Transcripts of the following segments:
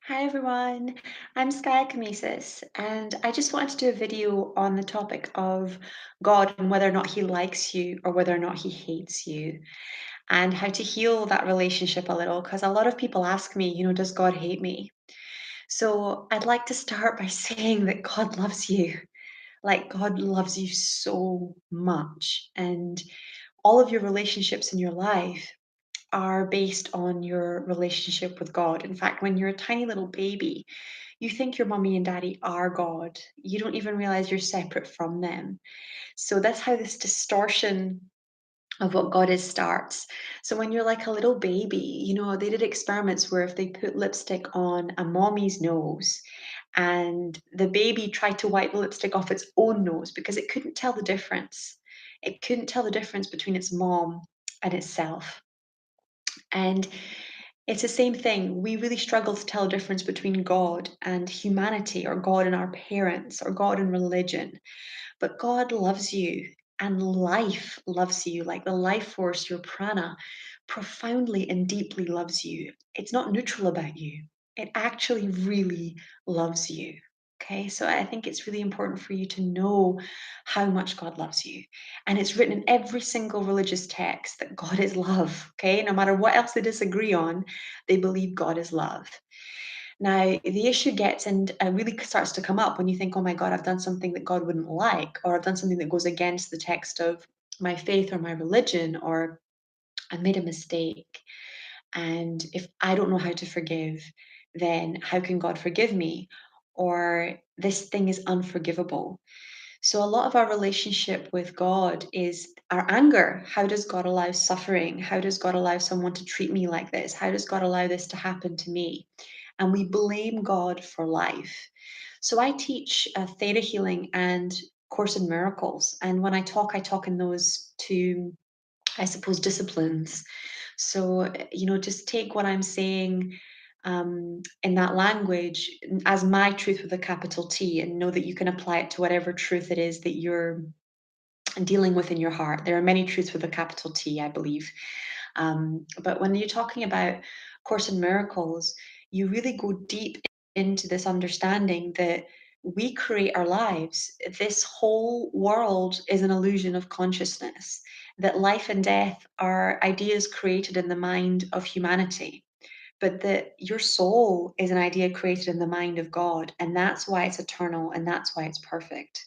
Hi everyone, I'm Skye Kamesis, and I just wanted to do a video on the topic of God and whether or not He likes you or whether or not He hates you, and how to heal that relationship a little. Because a lot of people ask me, does God hate me? So I'd like to start by saying that God loves you. Like, God loves you so much, and all of your relationships in your life are based on your relationship with God. In fact, when you're a tiny little baby, you think your mommy and daddy are God. You don't even realize you're separate from them. So that's how this distortion of what God is starts. So when you're like a little baby, they did experiments where if they put lipstick on a mommy's nose and the baby tried to wipe the lipstick off its own nose because it couldn't tell the difference. It couldn't tell the difference between its mom and itself. And it's the same thing. We really struggle to tell a difference between God and humanity, or God and our parents, or God and religion. But God loves you, and life loves you, like the life force, your prana, profoundly and deeply loves you. It's not neutral about you, it actually really loves you. Okay, so I think it's really important for you to know how much God loves you. And it's written in every single religious text that God is love. Okay, no matter what else they disagree on, they believe God is love. Now, the issue gets and really starts to come up when you think, oh my God, I've done something that God wouldn't like, or I've done something that goes against the text of my faith or my religion, or I made a mistake. And if I don't know how to forgive, then how can God forgive me? Or this thing is unforgivable. So, a lot of our relationship with God is our anger. How does God allow suffering? How does God allow someone to treat me like this? How does God allow this to happen to me? And we blame God for life. So, I teach theta healing and Course in Miracles. And when I talk in those two, I suppose, disciplines. So, just take what I'm saying in that language as my truth with a capital T, and know that you can apply it to whatever truth it is that you're dealing with in your heart. There are many truths with a capital T, I believe. But when you're talking about Course in Miracles, you really go deep into this understanding that we create our lives. This whole world is an illusion of consciousness, that life and death are ideas created in the mind of humanity, but that your soul is an idea created in the mind of God, and that's why it's eternal and that's why it's perfect.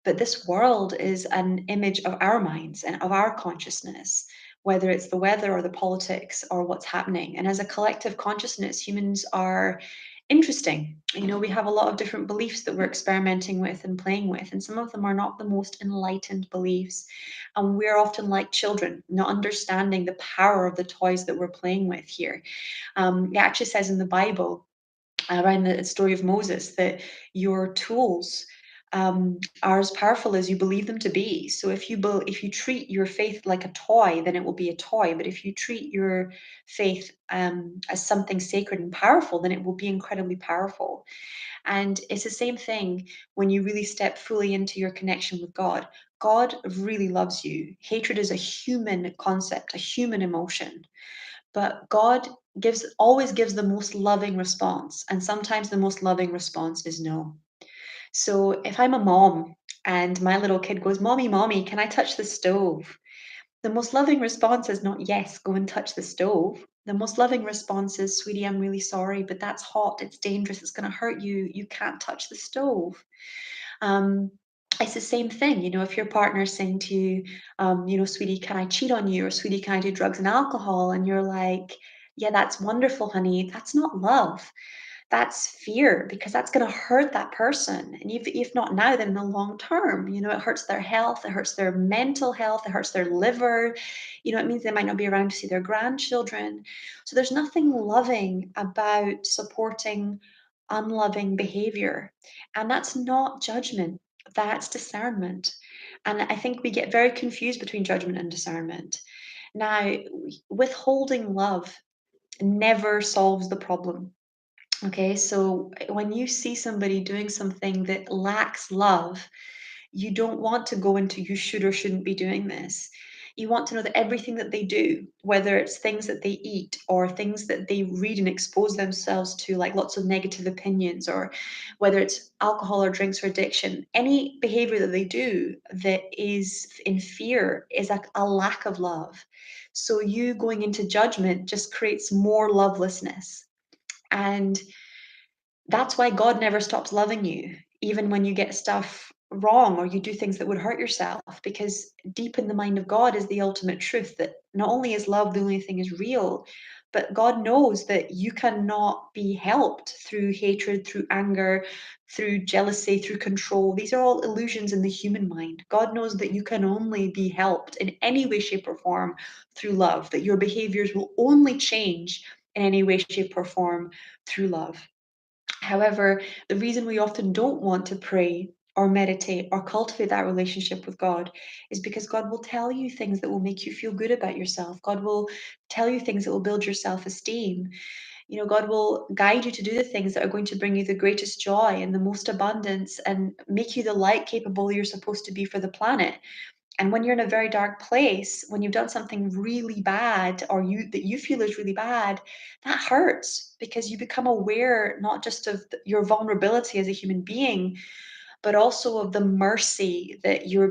But this world is an image of our minds and of our consciousness, whether it's the weather or the politics or what's happening. And as a collective consciousness, humans are interesting. We have a lot of different beliefs that we're experimenting with and playing with, and some of them are not the most enlightened beliefs. And we're often like children, not understanding the power of the toys that we're playing with here. It actually says in the Bible, around the story of Moses, that your tools are as powerful as you believe them to be. So if you treat your faith like a toy, then it will be a toy. But if you treat your faith as something sacred and powerful, then it will be incredibly powerful. And it's the same thing when you really step fully into your connection with God. God really loves you. Hatred is a human concept, a human emotion, but God always gives the most loving response, and sometimes the most loving response is no. So if I'm a mom and my little kid goes, "Mommy, mommy, can I touch the stove?" The most loving response is not, "Yes, go and touch the stove." The most loving response is, "Sweetie, I'm really sorry, but that's hot, it's dangerous, it's going to hurt you, you can't touch the stove." um, it's the same thing, if your partner's saying to you, "Sweetie, can I cheat on you?" or "Sweetie, can I do drugs and alcohol?" And you're like, "Yeah, that's wonderful, honey." That's not love. That's fear, because that's going to hurt that person. And if not now, then in the long term, it hurts their health, it hurts their mental health, it hurts their liver. It means they might not be around to see their grandchildren. So there's nothing loving about supporting unloving behavior. And that's not judgment, that's discernment. And I think we get very confused between judgment and discernment. Now, withholding love never solves the problem. Okay, so when you see somebody doing something that lacks love, you don't want to go into you should or shouldn't be doing this. You want to know that everything that they do, whether it's things that they eat or things that they read and expose themselves to, like lots of negative opinions, or whether it's alcohol or drinks or addiction, any behavior that they do that is in fear is a lack of love. So you going into judgment just creates more lovelessness. And that's why God never stops loving you, even when you get stuff wrong or you do things that would hurt yourself, because deep in the mind of God is the ultimate truth that not only is love the only thing is real, but God knows that you cannot be helped through hatred, through anger, through jealousy, through control. These are all illusions in the human mind. God knows that you can only be helped in any way, shape, or form through love, that your behaviors will only change in any way, shape, or form through love. However, the reason we often don't want to pray or meditate or cultivate that relationship with God is because God will tell you things that will make you feel good about yourself. God will tell you things that will build your self esteem. God will guide you to do the things that are going to bring you the greatest joy and the most abundance and make you the light capable you're supposed to be for the planet. And when you're in a very dark place, when you've done something really bad or you feel is really bad, that hurts because you become aware not just of your vulnerability as a human being, but also of the mercy that you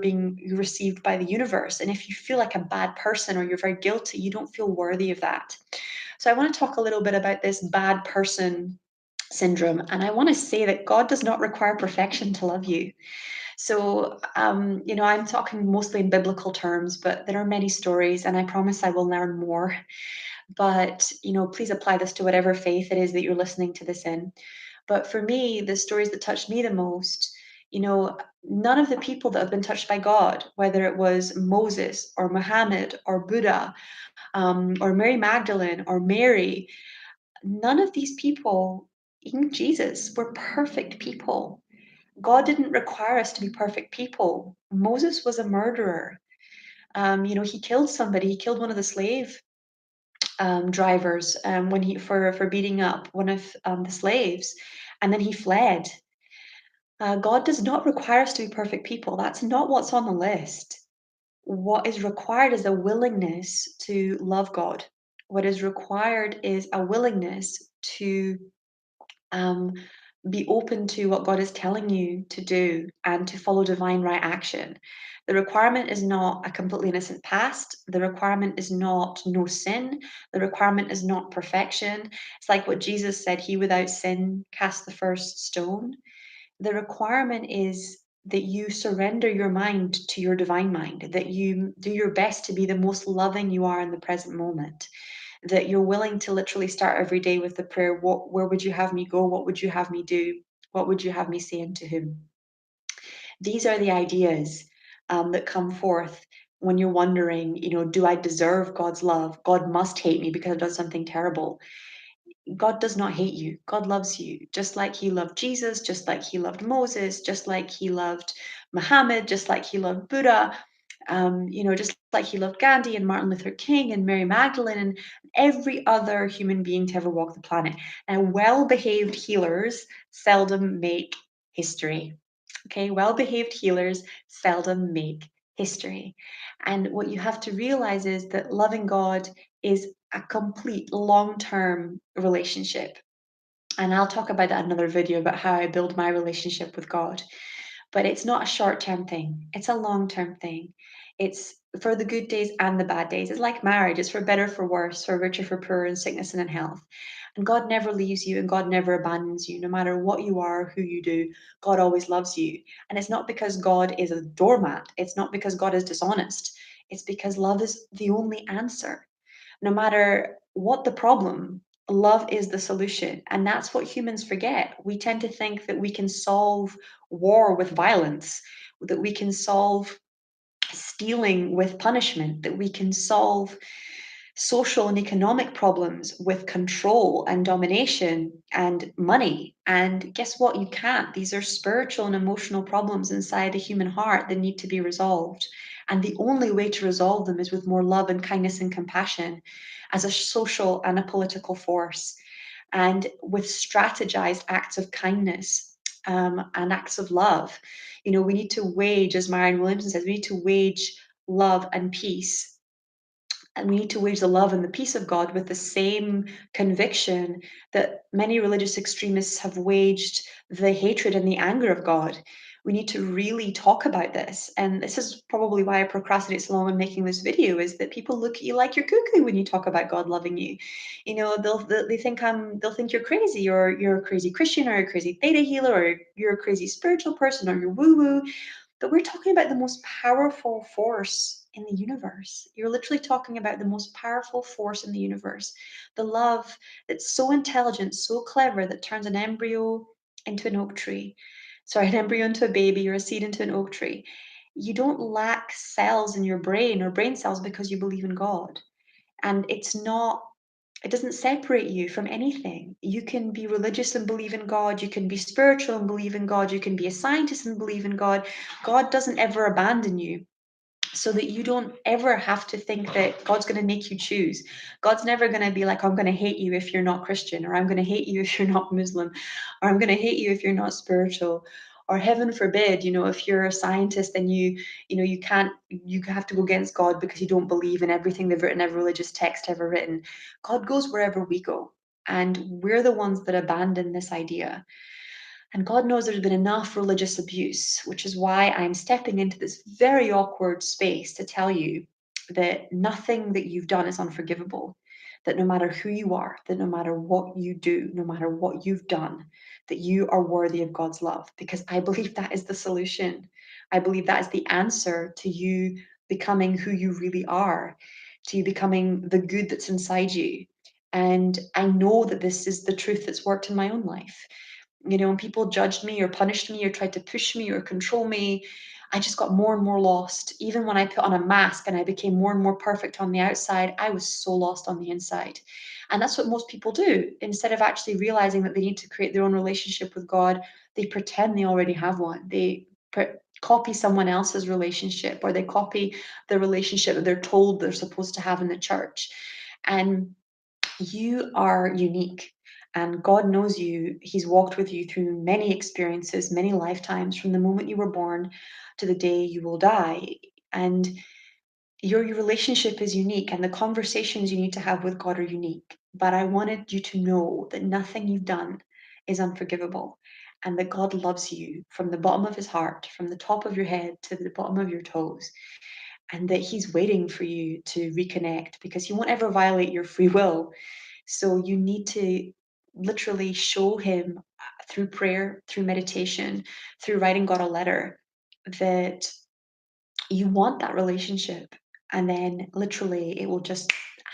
received by the universe. And if you feel like a bad person or you're very guilty, you don't feel worthy of that. So I want to talk a little bit about this bad person syndrome. And I want to say that God does not require perfection to love you. So, I'm talking mostly in biblical terms, but there are many stories, and I promise I will learn more. But, please apply this to whatever faith it is that you're listening to this in. But for me, the stories that touched me the most, none of the people that have been touched by God, whether it was Moses or Muhammad or Buddha, or Mary Magdalene or Mary, none of these people, even Jesus, were perfect people. God didn't require us to be perfect people. Moses was a murderer. He killed somebody. He killed one of the slave drivers when he for beating up one of the slaves, and then he fled. God does not require us to be perfect people. That's not what's on the list. What is required is a willingness to love God. What is required is a willingness to um, be open to what God is telling you to do and to follow divine right action. The requirement is not a completely innocent past. The requirement is not no sin. The requirement is not perfection. It's like what Jesus said, he without sin cast the first stone. The requirement is that you surrender your mind to your divine mind, that you do your best to be the most loving you are in the present moment, that you're willing to literally start every day with the prayer, where would you have me go? What would you have me do? What would you have me say unto whom? These are the ideas that come forth when you're wondering, do I deserve God's love? God must hate me because I've done something terrible. God does not hate you. God loves you just like he loved Jesus, just like he loved Moses, just like he loved Muhammad, just like he loved Buddha, just like he loved Gandhi and Martin Luther King and Mary Magdalene and every other human being to ever walk the planet. And well behaved healers seldom make history. Okay, well behaved healers seldom make history. And what you have to realize is that loving God is a complete long term relationship. And I'll talk about that in another video about how I build my relationship with God. But it's not a short term thing, it's a long term thing. It's for the good days and the bad days. It's like marriage, it's for better, for worse, for richer, for poorer, in sickness and in health. And God never leaves you and God never abandons you, no matter what you are, who you do. God always loves you. And it's not because God is a doormat, it's not because God is dishonest. It's because love is the only answer. No matter what the problem, love is the solution. And that's what humans forget. We tend to think that we can solve war with violence, that we can solve stealing with punishment, that we can solve social and economic problems with control and domination and money. And guess what? You can't. These are spiritual and emotional problems inside the human heart that need to be resolved. And the only way to resolve them is with more love and kindness and compassion as a social and a political force, and with strategized acts of kindness and acts of love. We need to wage, as Marianne Williamson says, we need to wage love and peace And we need to wage the love and the peace of God with the same conviction that many religious extremists have waged the hatred and the anger of God. We need to really talk about this. And this is probably why I procrastinate so long on making this video, is that people look at you like you're cuckoo when you talk about God loving you. You know, they'll think you're crazy, or you're a crazy Christian, or a crazy theta healer, or you're a crazy spiritual person, or you're woo-woo. But we're talking about the most powerful force in the universe. You're literally talking about the most powerful force in the universe. The love that's so intelligent, so clever, that turns an embryo into an oak tree. Sorry, an embryo into a baby, or a seed into an oak tree. You don't lack cells in your brain, or brain cells, because you believe in God. And it doesn't separate you from anything. You can be religious and believe in God. You can be spiritual and believe in God. You can be a scientist and believe in God. God doesn't ever abandon you, so that you don't ever have to think that God's going to make you choose. God's never going to be like, I'm going to hate you if you're not Christian, or I'm going to hate you if you're not Muslim, or I'm going to hate you if you're not spiritual. Or heaven forbid, if you're a scientist and you have to go against God because you don't believe in everything they've written, every religious text ever written. God goes wherever we go. And we're the ones that abandon this idea. And God knows there's been enough religious abuse, which is why I'm stepping into this very awkward space to tell you that nothing that you've done is unforgivable. That no matter who you are, that no matter what you do, no matter what you've done, that you are worthy of God's love. Because I believe that is the solution. I believe that is the answer to you becoming who you really are, to you becoming the good that's inside you. And I know that this is the truth that's worked in my own life. When people judged me or punished me or tried to push me or control me, I just got more and more lost. Even when I put on a mask and I became more and more perfect on the outside, I was so lost on the inside. And that's what most people do. Instead of actually realizing that they need to create their own relationship with God, they pretend they already have one. They copy someone else's relationship, or they copy the relationship that they're told they're supposed to have in the church. And you are unique, and God knows you. He's walked with you through many experiences, many lifetimes, from the moment you were born to the day you will die. And your relationship is unique, and the conversations you need to have with God are unique. But I wanted you to know that nothing you've done is unforgivable, and that God loves you from the bottom of his heart, from the top of your head to the bottom of your toes, and that he's waiting for you to reconnect, because he won't ever violate your free will. So you need to literally show him, through prayer, through meditation, through writing God a letter, that you want that relationship. And then literally it will just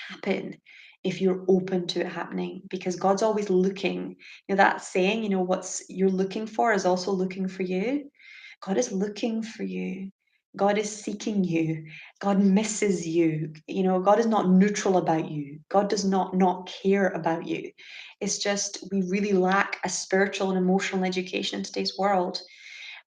happen if you're open to it happening, because God's always looking. That saying, what's you're looking for is also looking for you. God is looking for you. God is seeking you. God misses you. God is not neutral about you. God does not care about you. It's just we really lack a spiritual and emotional education in today's world.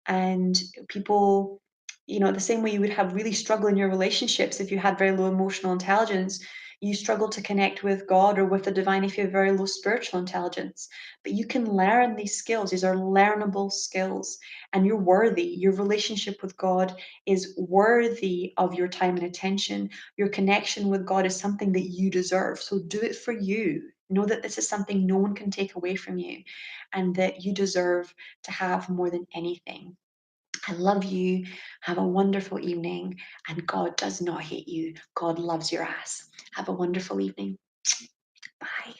And people, the same way you would have really struggle in your relationships if you had very low emotional intelligence, you struggle to connect with God or with the divine if you have very low spiritual intelligence. But you can learn these skills. These are learnable skills, and you're worthy. Your relationship with God is worthy of your time and attention. Your connection with God is something that you deserve. So do it for you. Know that this is something no one can take away from you, and that you deserve to have more than anything. I love you. Have a wonderful evening. And God does not hate you. God loves your ass. Have a wonderful evening. Bye.